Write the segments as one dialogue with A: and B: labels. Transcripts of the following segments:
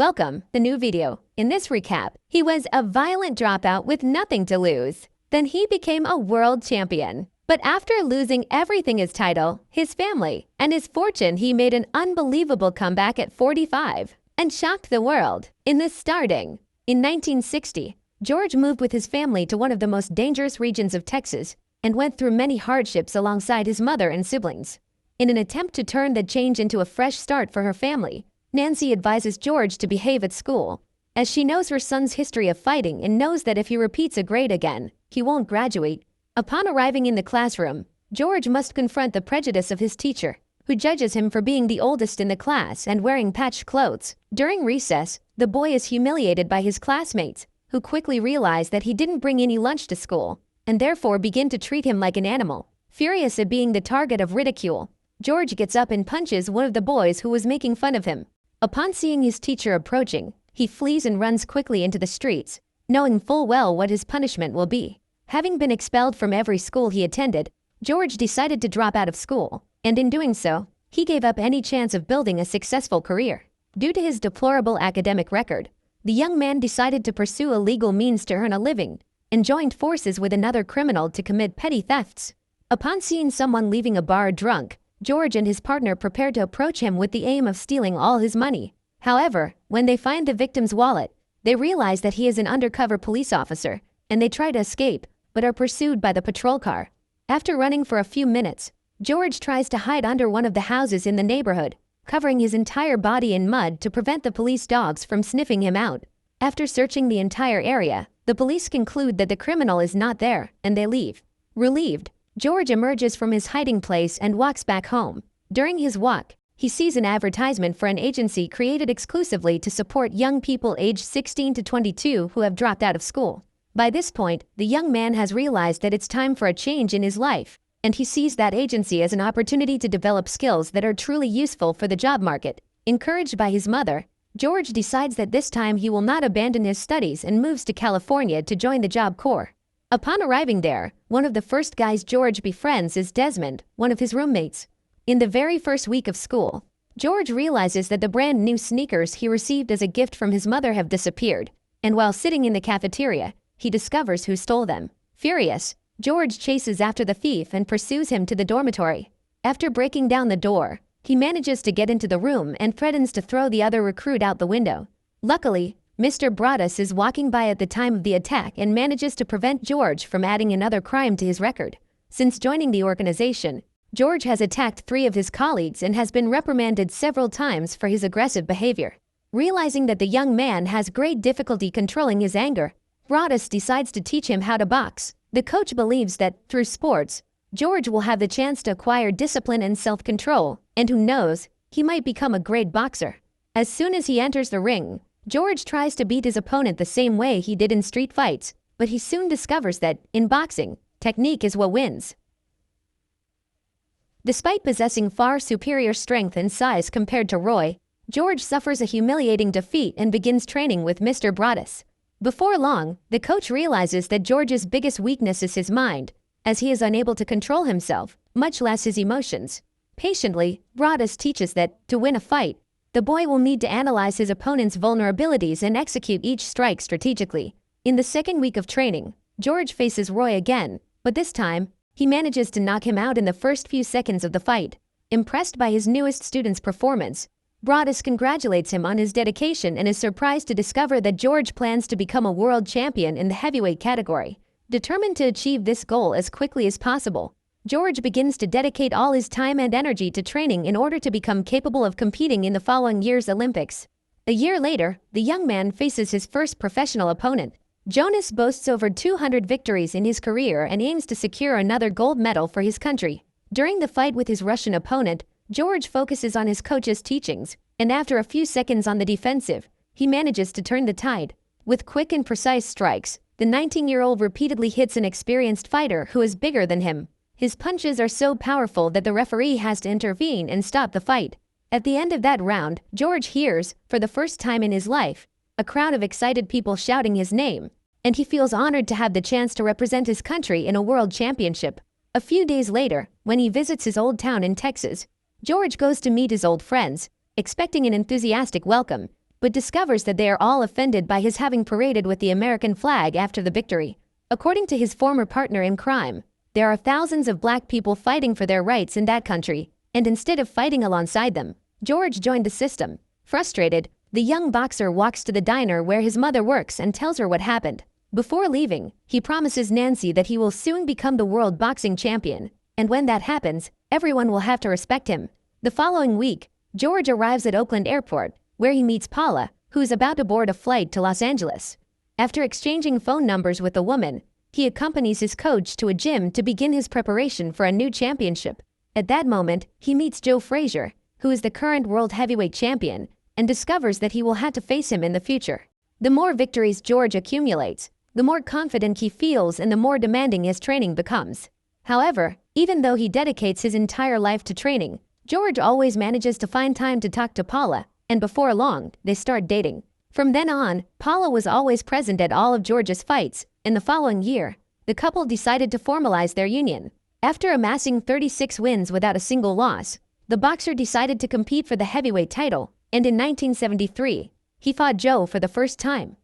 A: Welcome, the new video. In this recap, he was a violent dropout with nothing to lose. Then he became a world champion. But after losing everything, his title, his family, and his fortune, he made an unbelievable comeback at 45 and shocked the world. In this starting, in 1960, George moved with his family to one of the most dangerous regions of Texas and went through many hardships alongside his mother and siblings. In an attempt to turn the change into a fresh start for her family, Nancy advises George to behave at school, as she knows her son's history of fighting and knows that if he repeats a grade again, he won't graduate. Upon arriving in the classroom, George must confront the prejudice of his teacher, who judges him for being the oldest in the class and wearing patched clothes. During recess, the boy is humiliated by his classmates, who quickly realize that he didn't bring any lunch to school, and therefore begin to treat him like an animal. Furious at being the target of ridicule, George gets up and punches one of the boys who was making fun of him. Upon seeing his teacher approaching, he flees and runs quickly into the streets, knowing full well what his punishment will be. Having been expelled from every school he attended, George decided to drop out of school, and in doing so, he gave up any chance of building a successful career. Due to his deplorable academic record, the young man decided to pursue illegal means to earn a living, and joined forces with another criminal to commit petty thefts. Upon seeing someone leaving a bar drunk, George and his partner prepared to approach him with the aim of stealing all his money. However, when they find the victim's wallet, they realize that he is an undercover police officer, and they try to escape, but are pursued by the patrol car. After running for a few minutes, George tries to hide under one of the houses in the neighborhood, covering his entire body in mud to prevent the police dogs from sniffing him out. After searching the entire area, the police conclude that the criminal is not there, and they leave. Relieved, George emerges from his hiding place and walks back home. During his walk, he sees an advertisement for an agency created exclusively to support young people aged 16 to 22 who have dropped out of school. By this point, the young man has realized that it's time for a change in his life, and he sees that agency as an opportunity to develop skills that are truly useful for the job market. Encouraged by his mother, George decides that this time he will not abandon his studies and moves to California to join the Job Corps. Upon arriving there, one of the first guys George befriends is Desmond, one of his roommates. In the very first week of school, George realizes that the brand new sneakers he received as a gift from his mother have disappeared, and while sitting in the cafeteria, he discovers who stole them. Furious, George chases after the thief and pursues him to the dormitory. After breaking down the door, he manages to get into the room and threatens to throw the other recruit out the window. Luckily, Mr. Broaddus is walking by at the time of the attack and manages to prevent George from adding another crime to his record. Since joining the organization, George has attacked 3 of his colleagues and has been reprimanded several times for his aggressive behavior. Realizing that the young man has great difficulty controlling his anger, Broaddus decides to teach him how to box. The coach believes that, through sports, George will have the chance to acquire discipline and self-control, and who knows, he might become a great boxer. As soon as he enters the ring, George tries to beat his opponent the same way he did in street fights, but he soon discovers that, in boxing, technique is what wins. Despite possessing far superior strength and size compared to Roy, George suffers a humiliating defeat and begins training with Mr. Broaddus. Before long, the coach realizes that George's biggest weakness is his mind, as he is unable to control himself, much less his emotions. Patiently, Broaddus teaches that, to win a fight, the boy will need to analyze his opponent's vulnerabilities and execute each strike strategically. In the second week of training, George faces Roy again, but this time, he manages to knock him out in the first few seconds of the fight. Impressed by his newest student's performance, Broaddus congratulates him on his dedication and is surprised to discover that George plans to become a world champion in the heavyweight category. Determined to achieve this goal as quickly as possible, George begins to dedicate all his time and energy to training in order to become capable of competing in the following year's Olympics. A year later, the young man faces his first professional opponent. Jonas boasts over 200 victories in his career and aims to secure another gold medal for his country. During the fight with his Russian opponent, George focuses on his coach's teachings, and after a few seconds on the defensive, he manages to turn the tide. With quick and precise strikes, the 19-year-old repeatedly hits an experienced fighter who is bigger than him. His punches are so powerful that the referee has to intervene and stop the fight. At the end of that round, George hears, for the first time in his life, a crowd of excited people shouting his name, and he feels honored to have the chance to represent his country in a world championship. A few days later, when he visits his old town in Texas, George goes to meet his old friends, expecting an enthusiastic welcome. but discovers that they are all offended by his having paraded with the American flag after the victory. According to his former partner in crime, there are thousands of black people fighting for their rights in that country, and instead of fighting alongside them, George joined the system. Frustrated, the young boxer walks to the diner where his mother works and tells her what happened. Before leaving, he promises Nancy that he will soon become the world boxing champion, and when that happens, everyone will have to respect him. The following week, George arrives at Oakland Airport, where he meets Paula, who is about to board a flight to Los Angeles. After exchanging phone numbers with the woman, he accompanies his coach to a gym to begin his preparation for a new championship. At that moment, he meets Joe Frazier, who is the current world heavyweight champion, and discovers that he will have to face him in the future. The more victories George accumulates, the more confident he feels and the more demanding his training becomes. However, even though he dedicates his entire life to training, George always manages to find time to talk to Paula, and before long, they start dating. From then on, Paula was always present at all of George's fights. In the following year, the couple decided to formalize their union. After amassing 36 wins without a single loss, the boxer decided to compete for the heavyweight title, and in 1973, he fought Joe for the first time.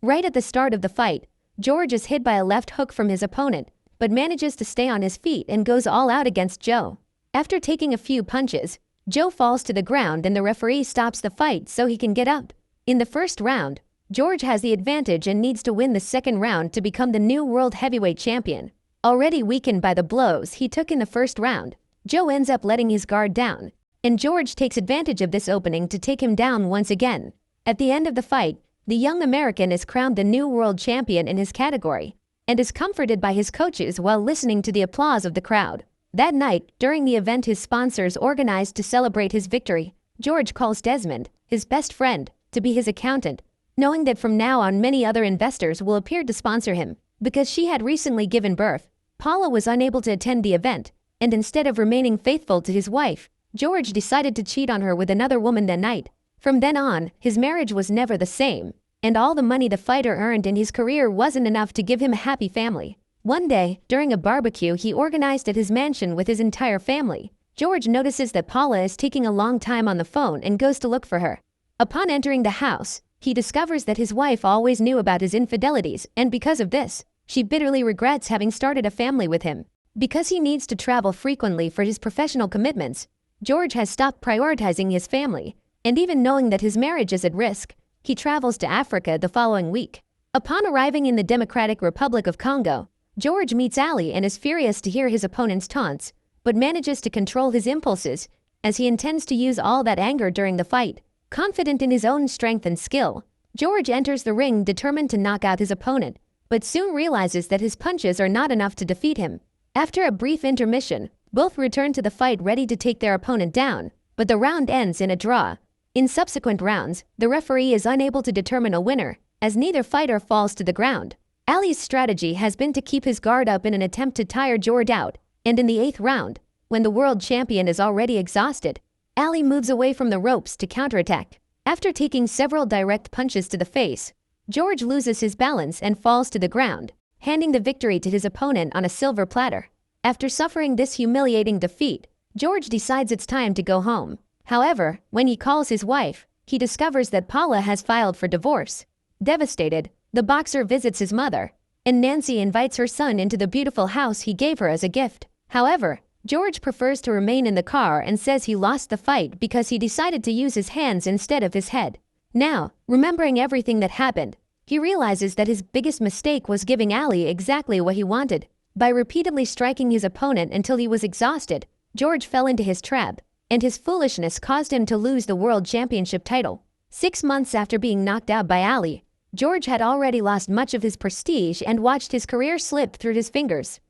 A: Right at the start of the fight, George is hit by a left hook from his opponent, but manages to stay on his feet and goes all out against Joe. After taking a few punches, Joe falls to the ground and the referee stops the fight so he can get up. In the first round, George has the advantage and needs to win the second round to become the new world heavyweight champion. Already weakened by the blows he took in the first round, Joe ends up letting his guard down, and George takes advantage of this opening to take him down once again. At the end of the fight, the young American is crowned the new world champion in his category, and is comforted by his coaches while listening to the applause of the crowd. That night, during the event his sponsors organized to celebrate his victory, George calls Desmond, his best friend, to be his accountant, knowing that from now on many other investors will appear to sponsor him. Because she had recently given birth, Paula was unable to attend the event, and instead of remaining faithful to his wife, George decided to cheat on her with another woman that night. From then on, his marriage was never the same, and all the money the fighter earned in his career wasn't enough to give him a happy family. One day, during a barbecue he organized at his mansion with his entire family, George notices that Paula is taking a long time on the phone and goes to look for her. Upon entering the house, he discovers that his wife always knew about his infidelities, and because of this, she bitterly regrets having started a family with him. Because he needs to travel frequently for his professional commitments, George has stopped prioritizing his family, and even knowing that his marriage is at risk, he travels to Africa the following week. Upon arriving in the Democratic Republic of Congo, George meets Ali and is furious to hear his opponent's taunts, but manages to control his impulses, as he intends to use all that anger during the fight. Confident in his own strength and skill, George enters the ring determined to knock out his opponent, but soon realizes that his punches are not enough to defeat him. After a brief intermission, both return to the fight ready to take their opponent down, but the round ends in a draw. In subsequent rounds, the referee is unable to determine a winner, as neither fighter falls to the ground. Ali's strategy has been to keep his guard up in an attempt to tire George out, and in the 8th round, when the world champion is already exhausted, Ali moves away from the ropes to counterattack. After taking several direct punches to the face, George loses his balance and falls to the ground, handing the victory to his opponent on a silver platter. After suffering this humiliating defeat, George decides it's time to go home. However, when he calls his wife, he discovers that Paula has filed for divorce. Devastated, the boxer visits his mother, and Nancy invites her son into the beautiful house he gave her as a gift. However, George prefers to remain in the car and says he lost the fight because he decided to use his hands instead of his head. Now, remembering everything that happened, he realizes that his biggest mistake was giving Ali exactly what he wanted. By repeatedly striking his opponent until he was exhausted, George fell into his trap, and his foolishness caused him to lose the world championship title. 6 months after being knocked out by Ali, George had already lost much of his prestige and watched his career slip through his fingers.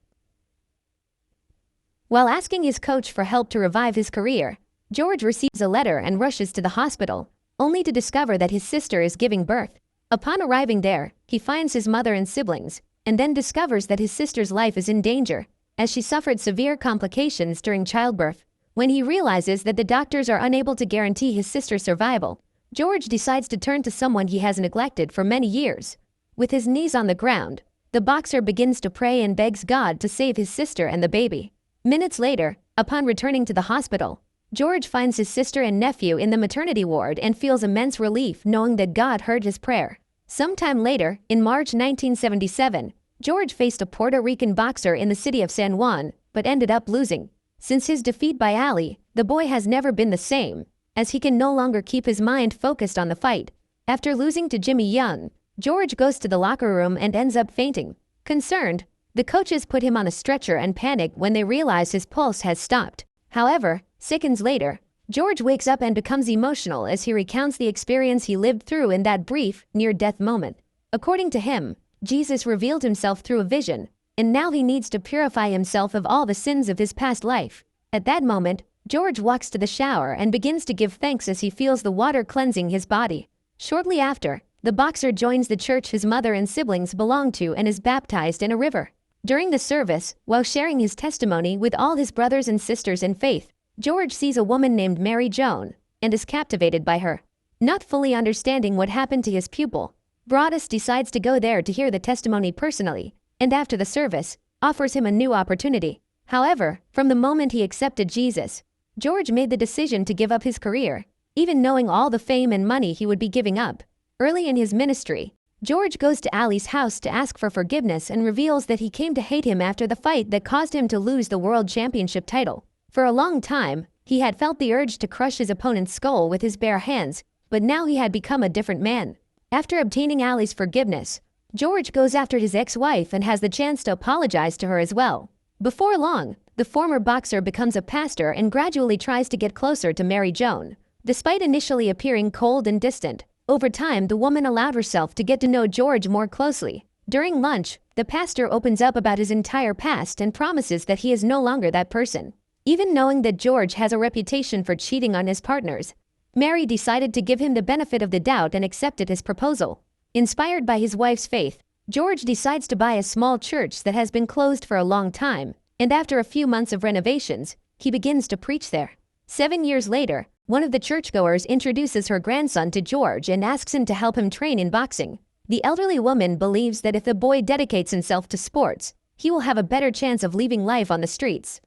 A: While asking his coach for help to revive his career, George receives a letter and rushes to the hospital, only to discover that his sister is giving birth. Upon arriving there, he finds his mother and siblings, and then discovers that his sister's life is in danger, as she suffered severe complications during childbirth. When he realizes that the doctors are unable to guarantee his sister's survival, George decides to turn to someone he has neglected for many years. With his knees on the ground, the boxer begins to pray and begs God to save his sister and the baby. Minutes later, upon returning to the hospital, George finds his sister and nephew in the maternity ward and feels immense relief knowing that God heard his prayer. Sometime later, in March 1977, George faced a Puerto Rican boxer in the city of San Juan, but ended up losing. Since his defeat by Ali, the boy has never been the same, as he can no longer keep his mind focused on the fight. After losing to Jimmy Young, George goes to the locker room and ends up fainting. Concerned, the coaches put him on a stretcher and panic when they realize his pulse has stopped. However, seconds later, George wakes up and becomes emotional as he recounts the experience he lived through in that brief, near-death moment. According to him, Jesus revealed himself through a vision, and now he needs to purify himself of all the sins of his past life. At that moment, George walks to the shower and begins to give thanks as he feels the water cleansing his body. Shortly after, the boxer joins the church his mother and siblings belong to and is baptized in a river. During the service, while sharing his testimony with all his brothers and sisters in faith, George sees a woman named Mary Joan and is captivated by her. Not fully understanding what happened to his pupil, Broadus decides to go there to hear the testimony personally, and after the service, offers him a new opportunity. However, from the moment he accepted Jesus, George made the decision to give up his career, even knowing all the fame and money he would be giving up. Early in his ministry, George goes to Ali's house to ask for forgiveness and reveals that he came to hate him after the fight that caused him to lose the world championship title. For a long time, he had felt the urge to crush his opponent's skull with his bare hands, but now he had become a different man. After obtaining Ali's forgiveness, George goes after his ex-wife and has the chance to apologize to her as well. Before long, the former boxer becomes a pastor and gradually tries to get closer to Mary Joan. Despite initially appearing cold and distant, over time the woman allowed herself to get to know George more closely. During lunch, the pastor opens up about his entire past and promises that he is no longer that person. Even knowing that George has a reputation for cheating on his partners, Mary decided to give him the benefit of the doubt and accepted his proposal. Inspired by his wife's faith, George decides to buy a small church that has been closed for a long time, and after a few months of renovations, he begins to preach there. 7 years later, one of the churchgoers introduces her grandson to George and asks him to help him train in boxing. The elderly woman believes that if the boy dedicates himself to sports, he will have a better chance of leaving life on the streets.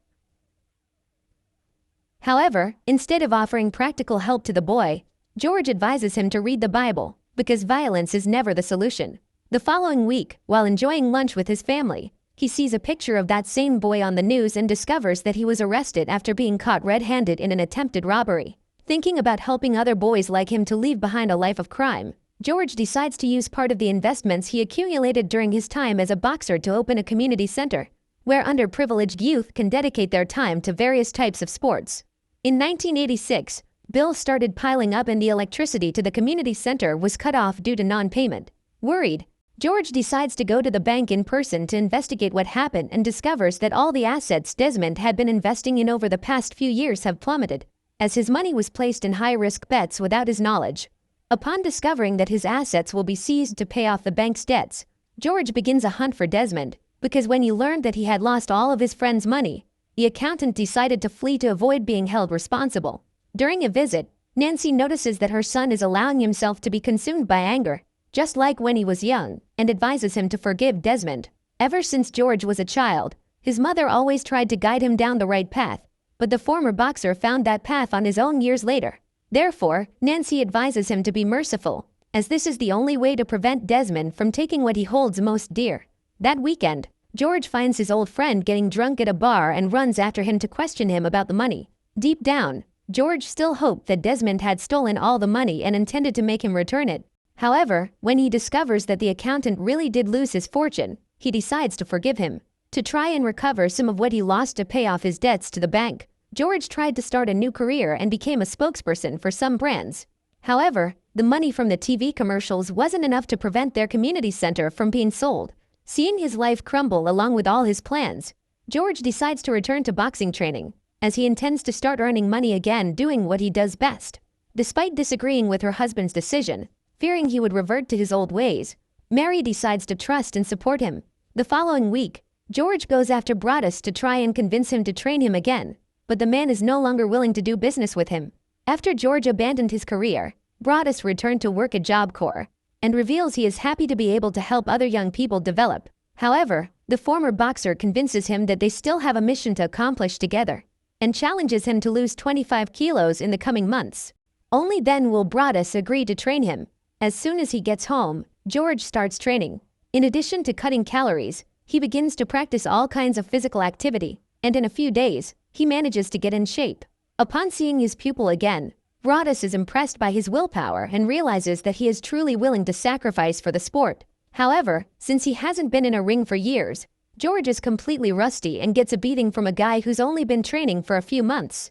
A: However, instead of offering practical help to the boy, George advises him to read the Bible, because violence is never the solution. The following week, while enjoying lunch with his family, he sees a picture of that same boy on the news and discovers that he was arrested after being caught red-handed in an attempted robbery. Thinking about helping other boys like him to leave behind a life of crime, George decides to use part of the investments he accumulated during his time as a boxer to open a community center, where underprivileged youth can dedicate their time to various types of sports. In 1986, bills started piling up and the electricity to the community center was cut off due to non-payment. Worried, George decides to go to the bank in person to investigate what happened and discovers that all the assets Desmond had been investing in over the past few years have plummeted, as his money was placed in high-risk bets without his knowledge. Upon discovering that his assets will be seized to pay off the bank's debts, George begins a hunt for Desmond, because when he learned that he had lost all of his friends' money, the accountant decided to flee to avoid being held responsible. During a visit, Nancy notices that her son is allowing himself to be consumed by anger, just like when he was young, and advises him to forgive Desmond. Ever since George was a child, his mother always tried to guide him down the right path, but the former boxer found that path on his own years later. Therefore, Nancy advises him to be merciful, as this is the only way to prevent Desmond from taking what he holds most dear. That weekend, George finds his old friend getting drunk at a bar and runs after him to question him about the money. Deep down, George still hoped that Desmond had stolen all the money and intended to make him return it. However, when he discovers that the accountant really did lose his fortune, he decides to forgive him. To try and recover some of what he lost to pay off his debts to the bank, George tried to start a new career and became a spokesperson for some brands. However, the money from the TV commercials wasn't enough to prevent their community center from being sold. Seeing his life crumble along with all his plans, George decides to return to boxing training, as he intends to start earning money again doing what he does best. Despite disagreeing with her husband's decision, fearing he would revert to his old ways, Mary decides to trust and support him. The following week, George goes after Broadus to try and convince him to train him again, but the man is no longer willing to do business with him. After George abandoned his career, Broadus returned to work at Job Corps, and reveals he is happy to be able to help other young people develop. However, the former boxer convinces him that they still have a mission to accomplish together. and challenges him to lose 25 kilos in the coming months. Only then will Broaddus agree to train him. As soon as he gets home, George starts training. In addition to cutting calories, he begins to practice all kinds of physical activity, and in a few days, he manages to get in shape. Upon seeing his pupil again, Broaddus is impressed by his willpower and realizes that he is truly willing to sacrifice for the sport. However, since he hasn't been in a ring for years, George is completely rusty and gets a beating from a guy who's only been training for a few months.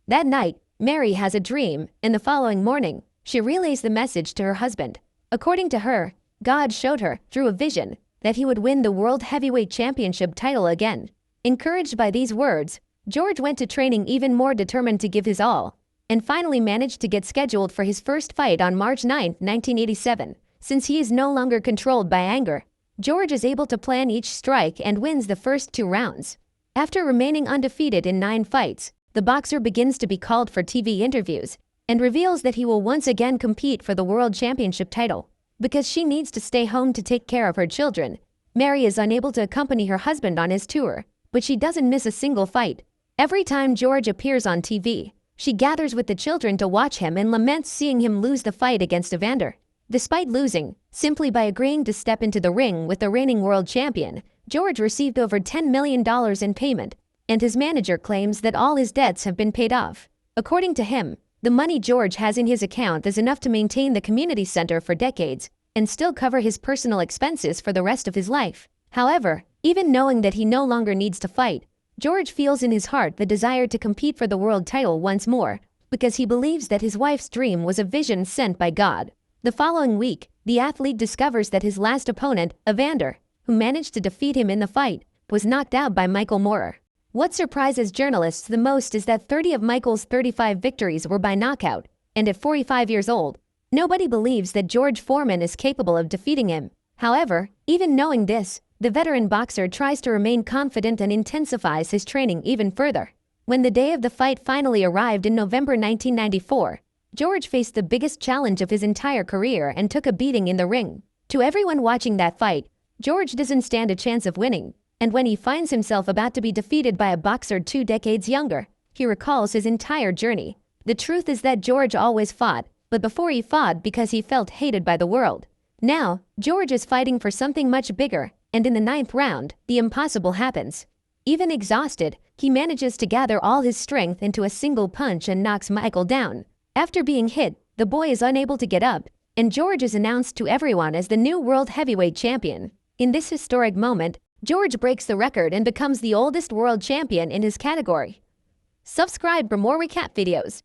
A: That night, Mary has a dream, and the following morning, she relays the message to her husband. According to her, God showed her, through a vision, that he would win the World Heavyweight Championship title again. Encouraged by these words, George went to training even more determined to give his all, and finally managed to get scheduled for his first fight on March 9, 1987. Since he is no longer controlled by anger, George is able to plan each strike and wins the first 2 rounds. After remaining undefeated in 9 fights, the boxer begins to be called for TV interviews and reveals that he will once again compete for the World Championship title. Because she needs to stay home to take care of her children, Mary is unable to accompany her husband on his tour, but she doesn't miss a single fight. Every time George appears on TV, she gathers with the children to watch him and laments seeing him lose the fight against Evander. Despite losing, simply by agreeing to step into the ring with the reigning world champion, George received over $10 million in payment, and his manager claims that all his debts have been paid off. According to him, the money George has in his account is enough to maintain the community center for decades and still cover his personal expenses for the rest of his life. However, even knowing that he no longer needs to fight, George feels in his heart the desire to compete for the world title once more, because he believes that his wife's dream was a vision sent by God. The following week, the athlete discovers that his last opponent, Evander, who managed to defeat him in the fight, was knocked out by Michael Moorer. What surprises journalists the most is that 30 of Michael's 35 victories were by knockout, and at 45 years old, nobody believes that George Foreman is capable of defeating him. However, even knowing this, the veteran boxer tries to remain confident and intensifies his training even further. When the day of the fight finally arrived in November 1994, George faced the biggest challenge of his entire career and took a beating in the ring. To everyone watching that fight, George doesn't stand a chance of winning, and when he finds himself about to be defeated by a boxer 2 decades younger, he recalls his entire journey. The truth is that George always fought, but before he fought because he felt hated by the world. Now, George is fighting for something much bigger, and in the 9th round, the impossible happens. Even exhausted, he manages to gather all his strength into a single punch and knocks Michael down. After being hit, the boy is unable to get up, and George is announced to everyone as the new world heavyweight champion. In this historic moment, George breaks the record and becomes the oldest world champion in his category. Subscribe for more recap videos.